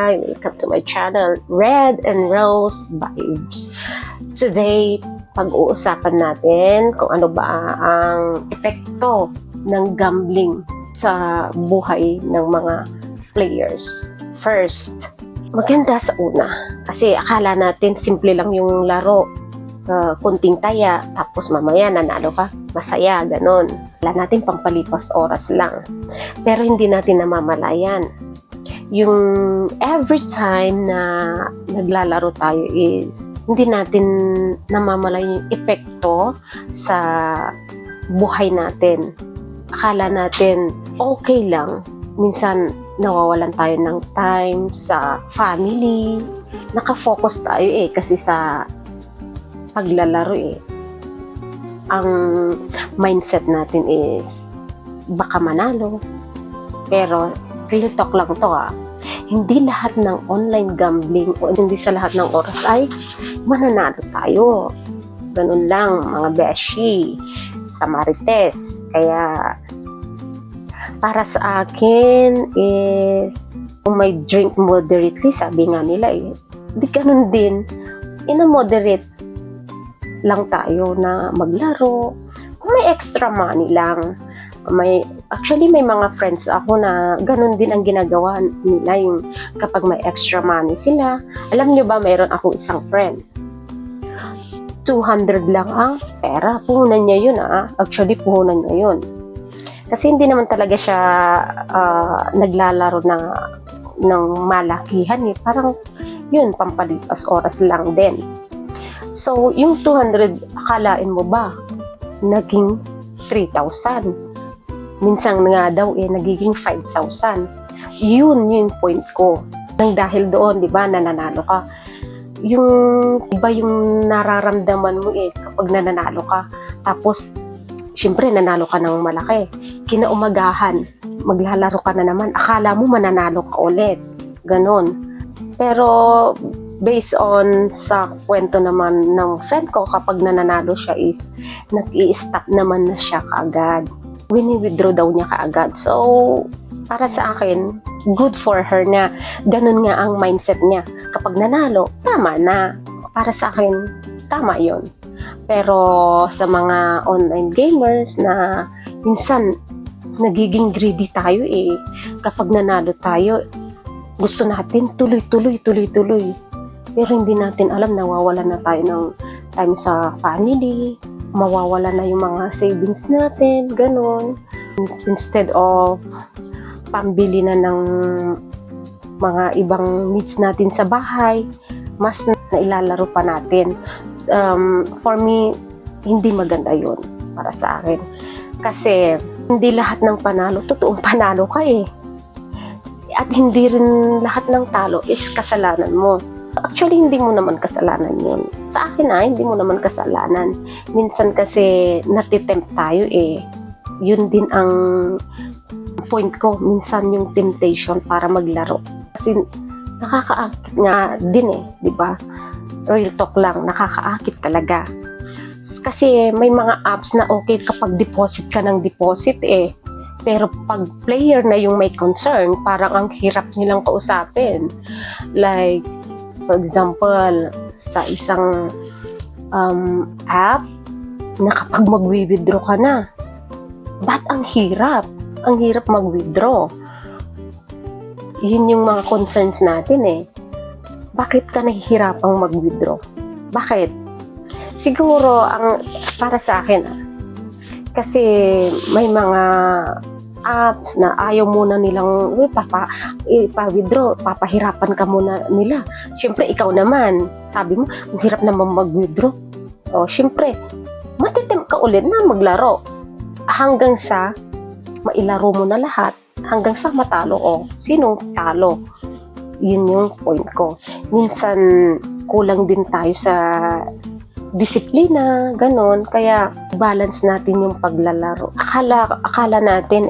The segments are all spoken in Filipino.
Hi! Welcome to my channel, Red and Rose Vibes. Today, pag-uusapan natin kung ano ba ang epekto ng gambling sa buhay ng mga players. First, maganda sa una. Kasi akala natin simple lang yung laro. Kunting taya, tapos mamaya nanalo ka, masaya, ganon. Wala natin pampalipas oras lang. Pero hindi natin namamalayan. Yung every time na naglalaro tayo is hindi natin namamalayan yung epekto sa buhay natin. Akala natin okay lang. Minsan nawawalan tayo ng time sa family. Nakafocus tayo kasi sa paglalaro Ang mindset natin is baka manalo. Pero real talk lang to hindi lahat ng online gambling o hindi sa lahat ng oras ay mananalo tayo. Ganun lang mga beshi, tamarites. Kaya para sa akin is kung may drink moderately, sabi nga nila di ganun din. In a moderate lang tayo na maglaro. Kung may extra money lang, actually may mga friends ako na ganun din ang ginagawa nila, yung kapag may extra money sila. Alam nyo ba, mayroon akong isang friend, 200 lang ang pera. Puhunan niya yun Actually, puhunan niya yun. Kasi hindi naman talaga siya naglalaro ng malakihan Parang yun, pampalipas oras lang din. So, yung 200, akalain mo ba, naging 3,000. Minsan nga daw nagiging 5,000. Yun yung point ko. Nang dahil doon, di ba, nananalo ka. Iba yung nararamdaman mo kapag nananalo ka. Tapos, syempre, nanalo ka ng malaki. Kinaumagahan, maglalaro ka na naman. Akala mo mananalo ka ulit. Ganon. Pero, based on sa kwento naman ng friend ko, kapag nananalo siya is nag-i-stop naman na siya kaagad. Wini-withdraw daw niya kaagad. So, para sa akin, good for her na ganun nga ang mindset niya. Kapag nanalo, tama na. Para sa akin, tama yon. Pero sa mga online gamers na minsan nagiging greedy tayo kapag nanalo tayo, gusto natin tuloy. Pero hindi natin alam, nawawalan na tayo ng time sa family, mawawala na yung mga savings natin, ganun. Instead of pambili na ng mga ibang needs natin sa bahay, mas nailalaro pa natin. For me, hindi maganda yun para sa akin. Kasi hindi lahat ng panalo, totoong panalo ka At hindi rin lahat ng talo is kasalanan mo. Actually, hindi mo naman kasalanan yun. Sa akin hindi mo naman kasalanan. Minsan kasi natitempt tayo Yun din ang point ko. Minsan yung temptation para maglaro. Kasi nakakaakit nga din di ba? Real talk lang, nakakaakit talaga. Kasi may mga apps na okay kapag deposit ka ng deposit Pero pag player na yung may concern, parang ang hirap nilang kausapin. Like, for example, sa isang app na kapag mag-withdraw ka na, ba't ang hirap? Ang hirap mag-withdraw. Yun yung mga concerns natin Bakit ka nahihirapang mag-withdraw? Bakit? Siguro, para sa akin kasi may mga apps na ayaw muna nilang ipa-withdraw, papahirapan ka muna nila. Siyempre, ikaw naman, sabi mo, ang hirap naman mag-withdraw. Siyempre, matitempt ka ulit na maglaro. Hanggang sa mailaro mo na lahat, hanggang sa matalo sinong talo. Yun yung point ko. Minsan, kulang din tayo sa disiplina, ganon. Kaya balance natin yung paglalaro. Akala natin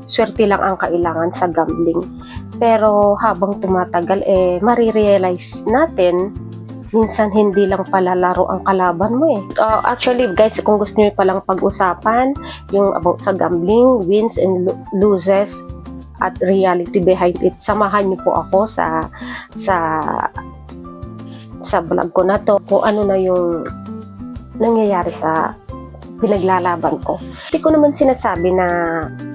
swerte lang ang kailangan sa gambling. Pero habang tumatagal marirealize natin minsan hindi lang pala laro ang kalaban mo Actually guys, kung gusto niyo palang pag-usapan yung about sa gambling, wins and loses, at reality behind it. Samahan niyo po ako sa vlog ko na to kung ano na yung nangyayari sa pinaglalaban ko. Hindi ko naman sinasabi na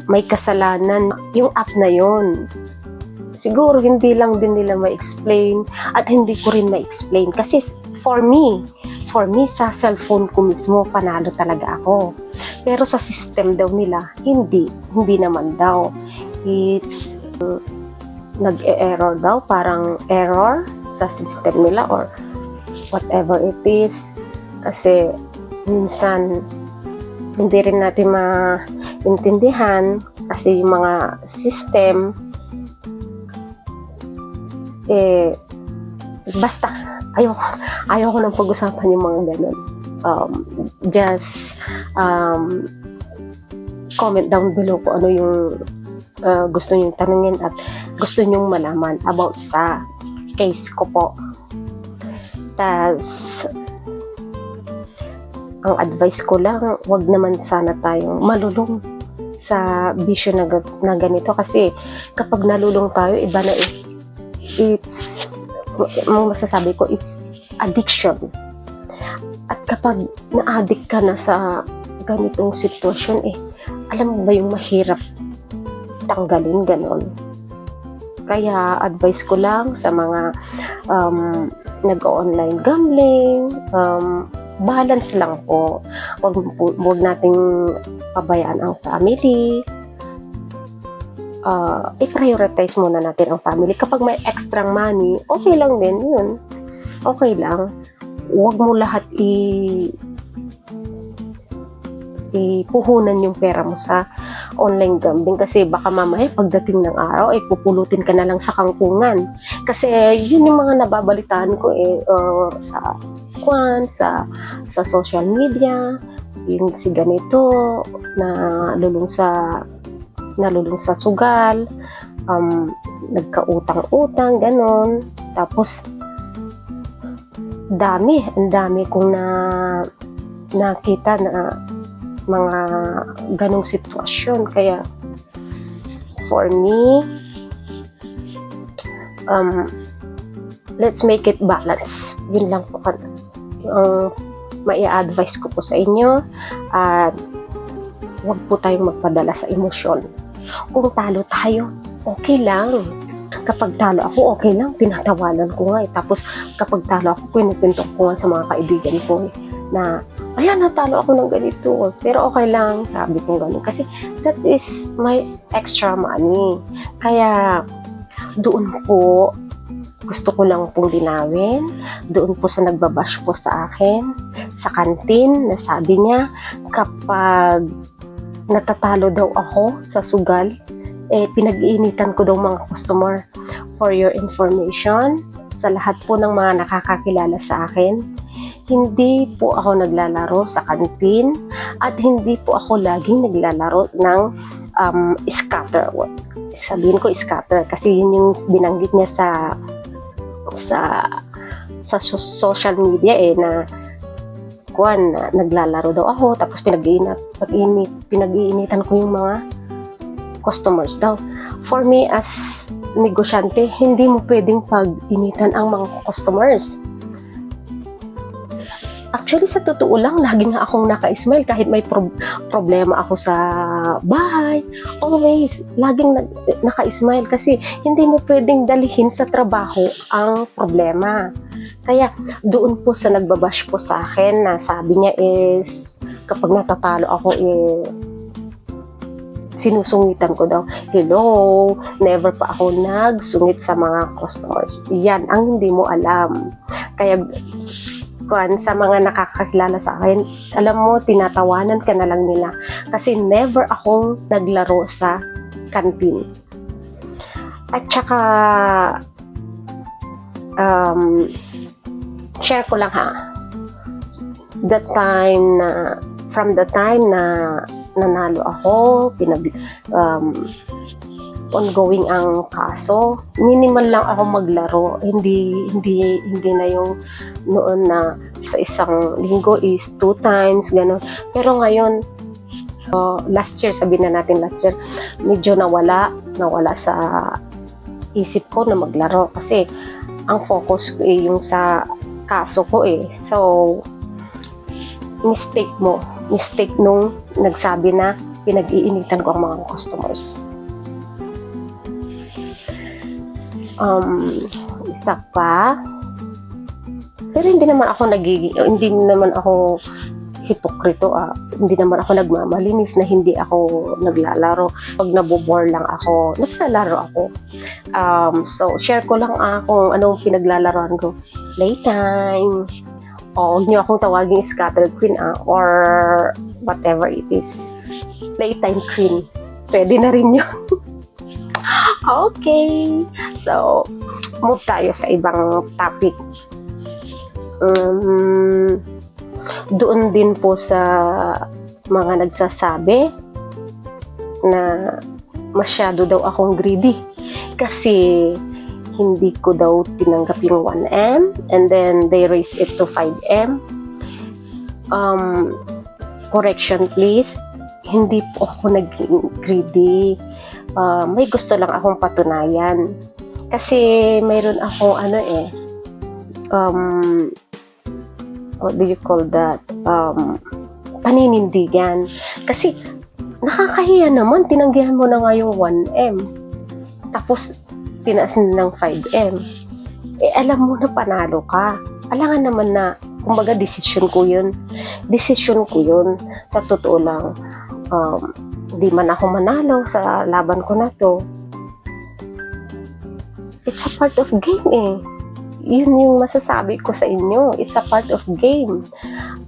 may kasalanan yung app na yon. Siguro hindi lang din nila ma-explain at hindi ko rin ma-explain kasi for me sa cellphone ko mismo panalo talaga ako. Pero sa system daw nila, hindi naman daw. It's nag-e-error daw, parang error sa system nila or whatever it is. Kasi minsan hindi rin natin maintindihan kasi yung mga system basta ayoko nang pag-usapan yung mga ganun. Just comment down below kung ano yung gusto nyong tanungin at gusto nyong malaman about sa case ko po. Tas ang advice ko lang, wag naman sana tayong malulong sa bisyo na ganito kasi kapag nalulong tayo, iba na masasabi ko, it's addiction. At kapag na-addict ka na sa ganitong sitwasyon, alam mo ba yung mahirap tanggalin ganon? Kaya advice ko lang sa mga nag-online gambling, balance lang po. Huwag nating pabayaan ang family. I-prioritize muna natin ang family. Kapag may extra money, okay lang din yun. Okay lang. Huwag mo lahat ipuhunan yung pera mo sa online gambling kasi baka mamaya pagdating ng araw ay pupulutin ka na lang sa kangkungan. Kasi yun yung mga nababalitaan ko sa social media, yung si ganito na lulong sa sugal, nagkautang-utang, ganon. Tapos, ang dami kong nakita na mga ganong sitwasyon. Kaya, for me, let's make it balance. Yun lang po yung mai-advise ko po sa inyo. At huwag po tayong magpadala sa emosyon. Kung talo tayo, okay lang. Kapag talo ako, okay lang. Tinatawanan ko nga. Tapos, kapag talo ako, pinipintok ko nga sa mga kaibigan ko na, ayan, natalo ako ng ganito. Pero okay lang, sabi ko gano'n. Kasi that is my extra money. Kaya, doon po, gusto ko lang pong linawin. Doon po sa nagbabash po sa akin, sa kantin, na sabi niya, kapag natatalo daw ako sa sugal, pinag-iinitan ko daw mga customer. For your information, sa lahat po ng mga nakakakilala sa akin, hindi po ako naglalaro sa kantin at hindi po ako laging naglalaro ng scatter. Sabihin ko scatter kasi yun yung binanggit niya sa social media na naglalaro daw ako tapos pinag-iinitan ko yung mga customers daw. For me as negosyante, hindi mo pwedeng pag-initan ang mga customers. Actually, sa totoo lang, lagi nga akong naka-smile kahit may problema ako sa bahay. Always, laging naka-smile kasi hindi mo pwedeng dalihin sa trabaho ang problema. Kaya, doon po sa nagbabash po sa akin na sabi niya is, kapag natatalo ako sinusungitan ko daw. Hello, never pa ako nagsungit sa mga customers. Yan ang hindi mo alam. Kaya, sa mga nakakakilala sa akin, alam mo, tinatawanan ka na lang nila. Kasi never akong naglaro sa kantin. At saka, share ko lang from the time na nanalo ako, ongoing ang kaso, minimal lang ako maglaro. Hindi na yung noon na sa isang linggo is 2 times, gano'n. Pero ngayon, Last year, sabihin na natin last year, medyo nawala sa isip ko na maglaro kasi ang focus ko yung sa kaso ko So, mistake nung nagsabi na pinag-iinitan ko ang mga customers. Isa pa, pero hindi naman ako hipokrito hindi naman ako nagmamalinis na hindi ako naglalaro. Pag nabobore lang ako, naglalaro ako. So, share ko lang kung anong pinaglalaroan ko. Playtime. O, huwag niyo akong tawaging Scattered Queen or whatever it is. Playtime Queen. Pwede na rin yun. Okay. So, move tayo sa ibang topic. Doon din po sa mga nagsasabi na masyado daw akong greedy kasi hindi ko daw tinanggap yung 1M and then they raised it to 5M. Correction please, hindi po ako naging greedy. May gusto lang akong patunayan kasi mayroon akong what do you call that? Paninindigan. Kasi, nakakahiya naman, tinanggihan mo na nga yung 1M. Tapos, tinaas ng 5M. Alam mo na panalo ka. Alangan naman na, kumbaga, desisyon ko yun. Sa totoo lang, di man ako manalo sa laban ko na to. It's a part of game Yun yung masasabi ko sa inyo. It's a part of game.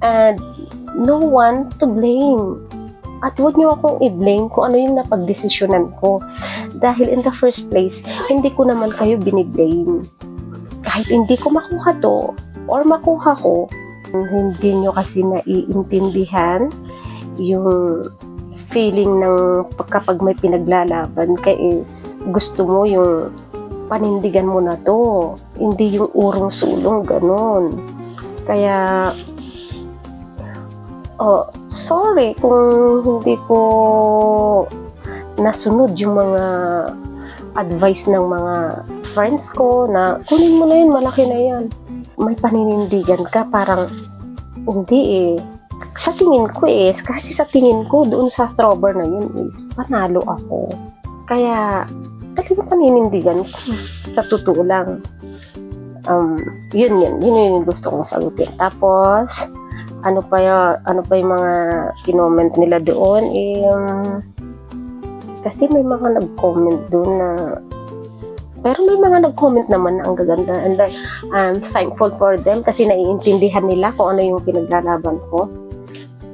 And no one to blame. At huwag niyo akong i-blame kung ano yung napagdesisyonan ko. Dahil in the first place, hindi ko naman kayo biniblame. Kahit hindi ko makuha to, or makuha ko, hindi nyo kasi naiintindihan yung feeling ng kapag may pinaglalaban ka is gusto mo yung panindigan mo na to, hindi yung urong sulong ganon. Kaya sorry kung hindi ko nasunod yung mga advice ng mga friends ko na kunin mo na yun, malaki na yan. May paninindigan ka, parang hindi sa tingin ko kasi sa tingin ko doon sa thrower na yun is panalo ako. Kaya talagang paninindigan ko. Sa totoo lang. Yun yung gusto kong sagutin. Tapos, ano pa yung mga kinoment nila doon? Kasi may mga nag-comment doon na pero may mga nag-comment naman na ang gaganda. And I'm thankful for them kasi naiintindihan nila kung ano yung pinaglalaban ko.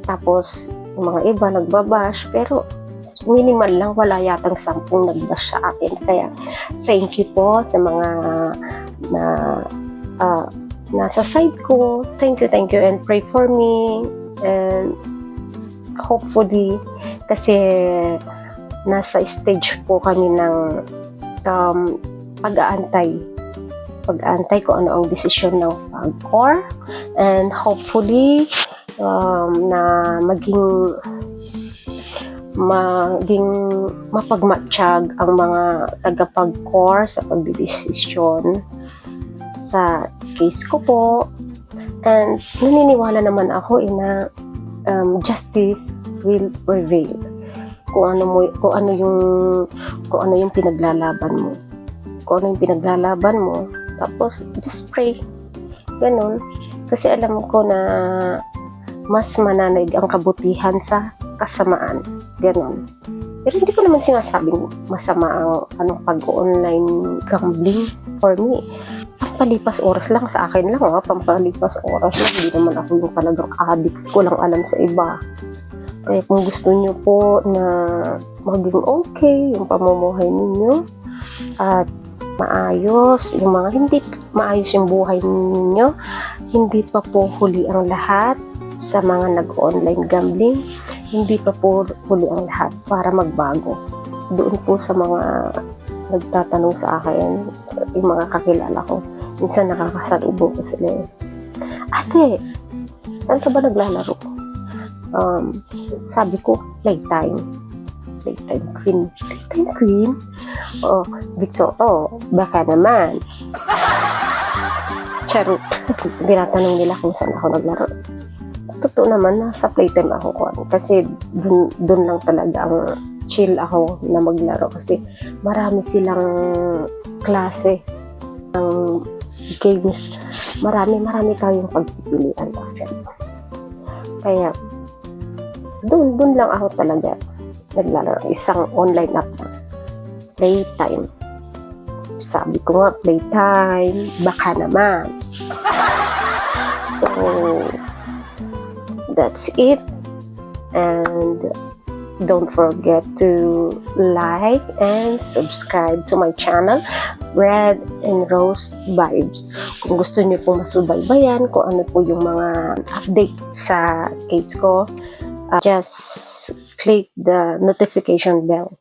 Tapos, yung mga iba nagbabash. Pero, minimal lang, wala yatang 10 nag-bash sa akin. Kaya, thank you po sa mga nasa side ko. Thank you, and pray for me. And hopefully, kasi nasa stage po kami ng pag-aantay kung ano ang desisyon ng PAGCOR. And hopefully, na maging mapagmatsyag ang mga taga-PAGCOR sa pagdidesisyon sa case ko po. And naniniwala naman ako na justice will prevail. Kung ano yung pinaglalaban mo. Tapos just pray. Ganun. Kasi alam ko na mas mananaig ang kabutihan sa kasamaan. Ganon. Pero hindi ko naman sinasabing masama ang pag-online gambling for me. Pampalipas oras lang sa akin lang. Pampalipas oras lang. Hindi naman ako yung talagang addicts. Ko lang alam sa iba. Kaya kung gusto nyo po na maging okay yung pamumuhay ninyo at maayos, yung mga hindi maayos yung buhay ninyo, hindi pa po huli ang lahat sa mga nag-online gambling. Hindi pa po huli ang lahat para magbago. Doon po sa mga nagtatanong sa akin, yung mga kakilala ko, minsan nakakasalubong ko sila. Ate, saan ka ba naglalaro? sabi ko, playtime. Playtime queen. Playtime queen? Oh, Bitsoto, baka naman. Charot. Tinatanong nila kung saan ako naglaro. Totoo naman na sa playtime ako ko. Kasi dun lang talaga ang chill ako na maglaro. Kasi marami silang klase ng games. Marami tayong pagpipilian. Kaya, dun lang ako talaga naglalaro. Isang online app na. Playtime. Sabi ko nga, playtime. Baka naman. So, that's it. And don't forget to like and subscribe to my channel, Red and Rose Vibes. Kung gusto niyo pong masubaybayan kung ano po yung mga update sa case ko, just click the notification bell